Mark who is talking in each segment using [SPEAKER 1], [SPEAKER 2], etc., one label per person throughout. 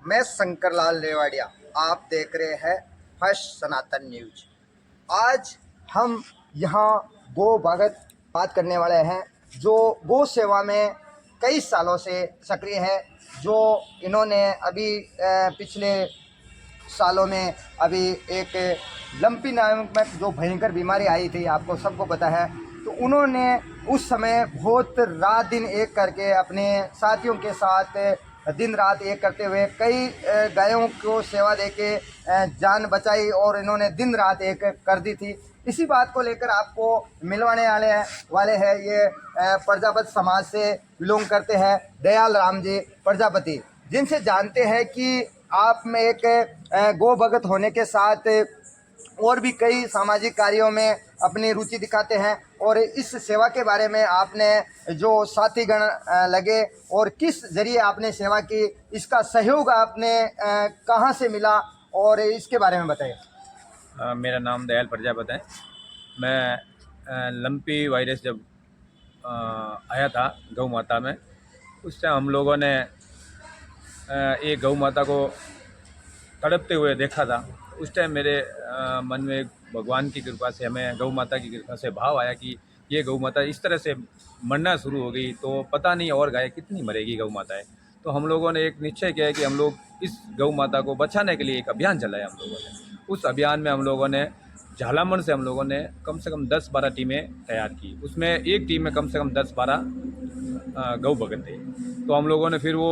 [SPEAKER 1] मैं शंकर लाल रेवाड़िया, आप देख रहे हैं फर्स्ट सनातन न्यूज। आज हम यहाँ गो भगत बात करने वाले हैं जो गो सेवा में कई सालों से सक्रिय है। जो इन्होंने अभी पिछले सालों में अभी एक लंपी नामक जो भयंकर बीमारी आई थी, आपको सबको पता है। तो उन्होंने उस समय बहुत रात दिन एक करके अपने साथियों के साथ दिन रात एक करते हुए कई गायों को सेवा देके जान बचाई और इन्होंने दिन रात एक कर दी थी। इसी बात को लेकर आपको मिलवाने वाले हैं ये प्रजापति समाज से बिलोंग करते हैं दयाल राम जी प्रजापति, जिनसे जानते हैं कि आप में एक गो भगत होने के साथ और भी कई सामाजिक कार्यों में अपनी रुचि दिखाते हैं। और इस सेवा के बारे में आपने जो साथीगण लगे और किस जरिए आपने सेवा की, इसका सहयोग आपने कहाँ से मिला और इसके बारे में बताइए।
[SPEAKER 2] मेरा नाम दयाल प्रजापति है। मैं लंपी वायरस जब आया था गौ माता में, उस टाइम हम लोगों ने एक गौ माता को तड़पते हुए देखा था। उस टाइम मेरे मन में एक भगवान की कृपा से, हमें गौ माता की कृपा से भाव आया कि ये गौ माता इस तरह से मरना शुरू हो गई तो पता नहीं और गाय कितनी मरेगी गौ माताएं। तो हम लोगों ने एक निश्चय किया कि हम लोग इस गौ माता को बचाने के लिए एक अभियान चलाया हम लोगों ने। उस अभियान में हम लोगों ने झालामण से हम लोगों ने कम से कम 10-12 टीमें तैयार की। उसमें एक टीम में कम से कम 10-12 गौ भगत थे। तो हम लोगों ने फिर वो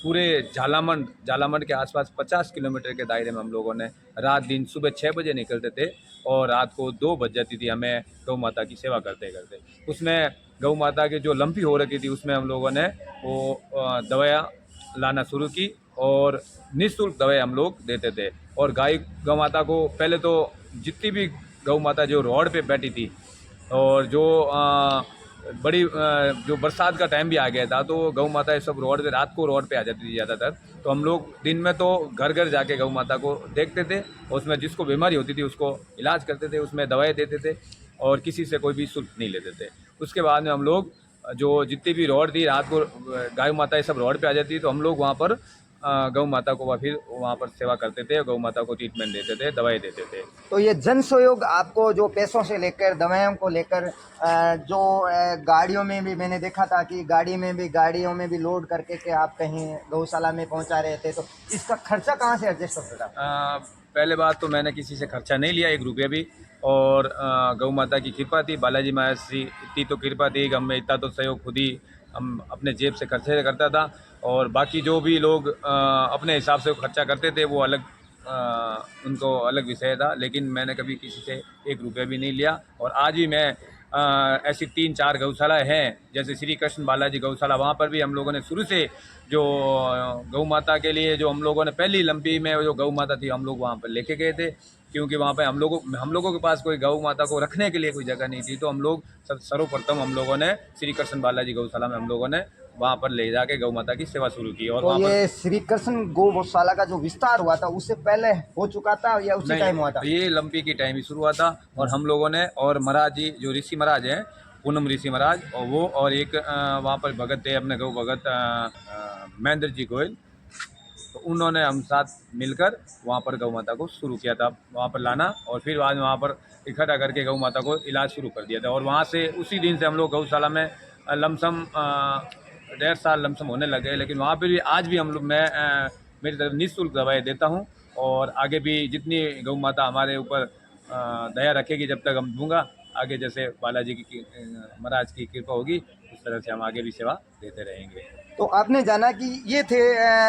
[SPEAKER 2] पूरे झालामण के आसपास 50 किलोमीटर के दायरे में हम लोगों ने रात दिन सुबह 6 बजे निकलते थे और रात को 2 बज जाती थी हमें गौ माता की सेवा करते करते। उसमें गौ माता की जो लंपी हो रखी थी उसमें हम लोगों ने वो दवाइयाँ लाना शुरू की और निःशुल्क दवाएं हम लोग देते थे। और गौ माता को पहले तो जितनी भी गौ माता जो रोड पे बैठी थी और जो जो बरसात का टाइम भी आ गया था, तो गौ माता ये सब रोड पे रात को रोड पे आ जाती थी ज़्यादातर। तो हम लोग दिन में तो घर घर जाके गौ माता को देखते थे और उसमें जिसको बीमारी होती थी उसको इलाज करते थे, उसमें दवाएं देते थे और किसी से कोई भी शुल्क नहीं लेते थे। उसके बाद में हम लोग जो जितनी भी रोड थी रात को गाय माता ये सब रोड पे आ जाती थी, तो हम लोग वहाँ पर गौ माता को फिर वहाँ पर सेवा करते थे, गौ माता को ट्रीटमेंट देते थे, दवाएं देते थे।
[SPEAKER 1] तो ये जन सहयोग आपको जो पैसों से लेकर दवाइयों को लेकर जो गाड़ियों में भी मैंने देखा था कि गाड़ियों में भी लोड करके के आप कहीं गौशाला में पहुंचा रहे थे, तो इसका खर्चा कहाँ से एडजस्ट होता था?
[SPEAKER 2] पहले बात तो मैंने किसी से खर्चा नहीं लिया, 1 रुपया भी। और गौ माता की कृपा थी, बालाजी महाराज की इतनी तो कृपा थी कि हमें इतना तो सहयोग खुद ही हम अपने जेब से खर्चे करता था। और बाकी जो भी लोग अपने हिसाब से खर्चा करते थे वो अलग उनको अलग विषय था, लेकिन मैंने कभी किसी से 1 रुपया भी नहीं लिया। और आज भी मैं ऐसी 3-4 गौशालाएँ हैं, जैसे श्री कृष्ण बालाजी गौशाला, वहाँ पर भी हम लोगों ने शुरू से जो गौ माता के लिए जो हम लोगों ने पहली लंपी में जो गौ माता थी हम लोग वहाँ पर लेके गए थे, क्योंकि वहाँ पे हम लोगों के पास कोई गौ माता को रखने के लिए कोई जगह नहीं थी। तो हम लोग सर्वप्रथम हम लोगों ने श्री कृष्ण बालाजी गौशाला में हम लोगों ने वहाँ पर ले जाके गौ माता की सेवा शुरू की। और
[SPEAKER 1] तो
[SPEAKER 2] वहाँ
[SPEAKER 1] ये
[SPEAKER 2] पर
[SPEAKER 1] श्री कृष्ण गौशाला का जो विस्तार हुआ था उससे पहले हो चुका था या उसी टाइम हुआ था?
[SPEAKER 2] ये लंपी की टाइम ही शुरू हुआ था। और हम लोगों ने और महाराज जी जो ऋषि महाराज हैं, पूनम ऋषि महाराज, और वो और एक वहाँ पर भगत थे अपने गौ भगत महेंद्र जी गोयल, तो उन्होंने हम साथ मिलकर वहाँ पर गौ माता को शुरू किया था, वहाँ पर लाना और फिर बाद में वहाँ पर इकट्ठा करके गौ माता को इलाज शुरू कर दिया था। और वहाँ से उसी दिन से हम लोग गौशाला में लमसम 1.5 साल लमसम होने लगे। लेकिन वहाँ पर भी आज भी हम लोग मेरी तरफ निःशुल्क दवाएँ देता हूँ और आगे भी जितनी गौ माता हमारे ऊपर दया रखेगी जब तक हम दूंगा, आगे जैसे बालाजी की महाराज की कृपा होगी उस तरह से हम आगे भी सेवा देते रहेंगे।
[SPEAKER 1] तो आपने जाना कि ये थे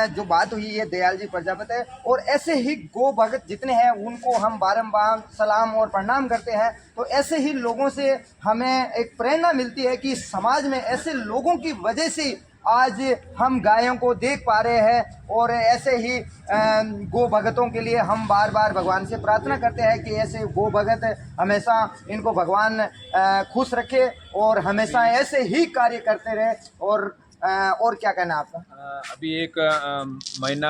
[SPEAKER 1] जो बात हुई ये दयाल जी प्रजापति है, और ऐसे ही गो भगत जितने हैं उनको हम बारंबार सलाम और प्रणाम करते हैं। तो ऐसे ही लोगों से हमें एक प्रेरणा मिलती है कि समाज में ऐसे लोगों की वजह से आज हम गायों को देख पा रहे हैं। और ऐसे ही गो भगतों के लिए हम बार बार भगवान से प्रार्थना करते हैं कि ऐसे गो भगत हमेशा इनको भगवान खुश रखे और हमेशा ऐसे ही कार्य करते रहे। और क्या कहना आपका?
[SPEAKER 2] अभी एक महीना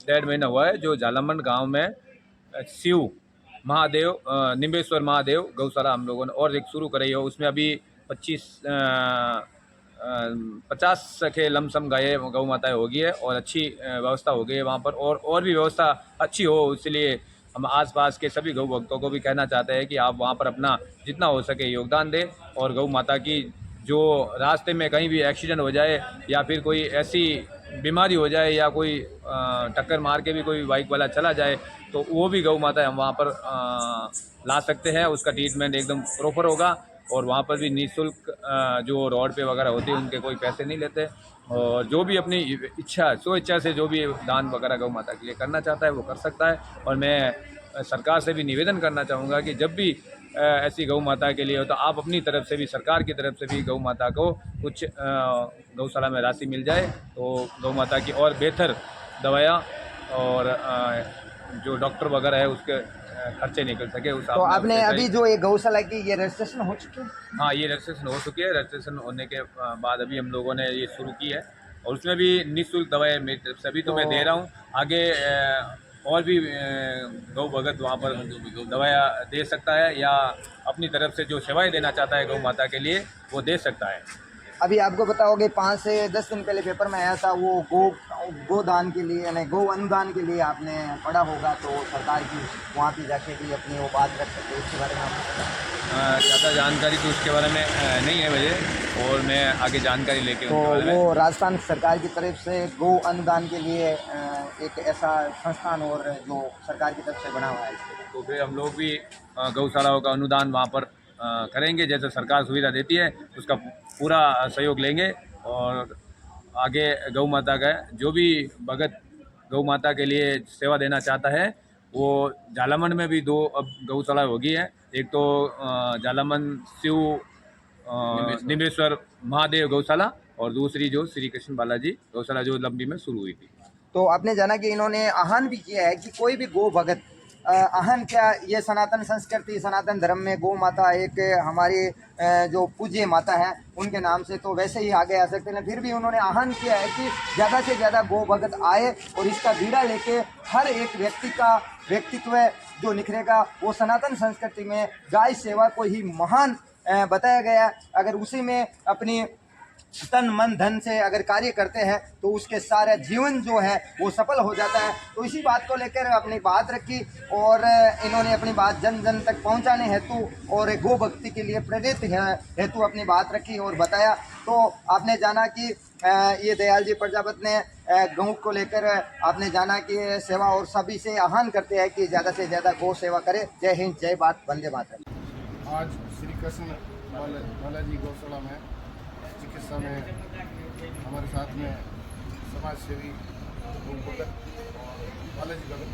[SPEAKER 2] 1.5 महीना हुआ है जो झालामण गांव में शिव महादेव निम्बेश्वर महादेव गौशाला हम लोगों ने और एक शुरू कराई है। उसमें अभी 25 50 के लमसम गाय गौ माताएँ होगी है और अच्छी व्यवस्था हो गई है वहाँ पर, और भी व्यवस्था अच्छी हो, इसलिए हम आसपास के सभी गौ भक्तों को भी कहना चाहते हैं कि आप वहाँ पर अपना जितना हो सके योगदान दें और गौ माता की जो रास्ते में कहीं भी एक्सीडेंट हो जाए या फिर कोई ऐसी बीमारी हो जाए या कोई टक्कर मार के भी कोई बाइक वाला चला जाए तो वो भी गौ माता हम वहाँ पर ला सकते हैं, उसका ट्रीटमेंट एकदम प्रॉपर होगा और वहाँ पर भी निःशुल्क जो रोड पे वगैरह होते हैं उनके कोई पैसे नहीं लेते और जो भी अपनी इच्छा स्व इच्छा से जो भी दान वगैरह गौ माता के लिए करना चाहता है वो कर सकता है। और मैं सरकार से भी निवेदन करना चाहूँगा कि जब भी ऐसी गौ माता के लिए हो तो आप अपनी तरफ से भी, सरकार की तरफ से भी गौ माता को कुछ गौशाला में राशि मिल जाए तो गौ माता की और बेहतर दवाइयाँ और जो डॉक्टर वगैरह है उसके खर्चे निकल सके उस
[SPEAKER 1] तो आपने अभी जो ये गौशाला की ये रजिस्ट्रेशन हो चुकी है?
[SPEAKER 2] हाँ, ये रजिस्ट्रेशन हो चुकी है। रजिस्ट्रेशन होने के बाद अभी हम लोगों ने ये शुरू की है और उसमें भी निःशुल्क दवाएं मेरी तरफ से अभी तो मैं दे रहा हूँ। आगे और भी गौ भगत वहाँ पर दवाइयाँ दे सकता है या अपनी तरफ से जो सेवाएं देना चाहता है गौ माता के लिए वो दे सकता है।
[SPEAKER 1] अभी आपको बताओगे 5 से 10 दिन पहले पेपर में आया था वो गोदान के लिए यानी गौ अनुदान के लिए आपने पढ़ा होगा, तो सरकार की वहाँ पे जाके भी अपनी वो बात रख सकते, उसके बारे में आपको
[SPEAKER 2] ज़्यादा जानकारी तो उसके बारे में नहीं है मुझे और मैं आगे जानकारी लेके
[SPEAKER 1] तो वो राजस्थान सरकार की तरफ से गौ अनुदान के लिए एक ऐसा संस्थान और जो सरकार की तरफ से बना हुआ है,
[SPEAKER 2] तो फिर हम लोग भी गौशालाओं का अनुदान वहाँ पर करेंगे, जैसे सरकार सुविधा देती है उसका पूरा सहयोग लेंगे और आगे गौ माता का जो भी भगत गौ माता के लिए सेवा देना चाहता है वो झालामन में भी 2 अब गौशाला होगी है। एक तो झालामन शिव निमेश्वर महादेव गौशाला और दूसरी जो श्री कृष्ण बालाजी गौशाला जो लंबी में शुरू हुई थी।
[SPEAKER 1] तो आपने जाना कि इन्होंने आह्वान भी किया है कि कोई भी गौ भगत आह्वान क्या, ये सनातन संस्कृति सनातन धर्म में गौ माता एक हमारी जो पूज्य माता है उनके नाम से तो वैसे ही आगे आ सकते हैं, फिर भी उन्होंने आह्वान किया है कि ज़्यादा से ज़्यादा गौ भगत आए और इसका बीड़ा लेके हर एक व्यक्ति का व्यक्तित्व जो निखरेगा वो सनातन संस्कृति में गाय सेवा को ही महान बताया गया। अगर उसी में अपनी तन मन धन से अगर कार्य करते हैं तो उसके सारे जीवन जो है वो सफल हो जाता है। तो इसी बात को लेकर अपनी बात रखी और इन्होंने अपनी बात जन जन तक पहुंचाने हेतु और गो भक्ति के लिए प्रेरित हेतु अपनी बात रखी और बताया। तो आपने जाना कि ये दयाल जी प्रजापत ने गौ को लेकर आपने जाना कि सेवा और सभी से आह्वान करते हैं कि ज़्यादा से ज़्यादा गौ सेवा करें। जय हिंद, जय भारत, वंदे मातरम।
[SPEAKER 3] आज श्री कृष्ण बालाजी गौशाला में चिकित्सा में हमारे साथ में समाज सेवी भगत और बालाजी भगत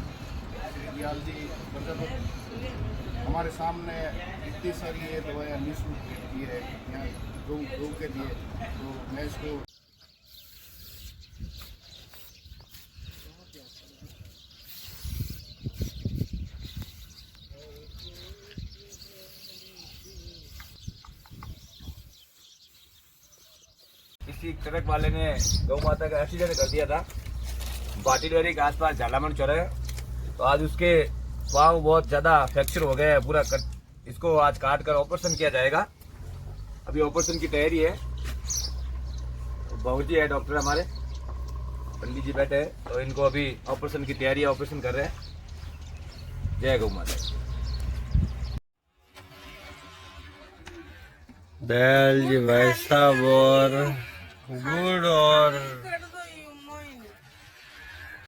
[SPEAKER 3] श्री दयाल जी प्रजापत हमारे सामने इतनी सारी ये दवाइयाँ निःशुल्क की है यहाँ गौ के लिए, तो मैं इसको
[SPEAKER 2] किसी ट्रक वाले ने गौ माता का एक्सीडेंट कर दिया था बाटी डोरी के आसपास झालामन चौराहे, तो आज उसके पाँव बहुत ज़्यादा फ्रैक्चर हो गया है पूरा इसको आज काट कर ऑपरेशन किया जाएगा। अभी ऑपरेशन की तैयारी है। तो बाबूजी है डॉक्टर हमारे पंडित जी बैठे हैं, तो इनको अभी ऑपरेशन की तैयारी है, ऑपरेशन कर रहे हैं। जय गौ माता।
[SPEAKER 4] दयाल जी भाई साहब और गुड़ और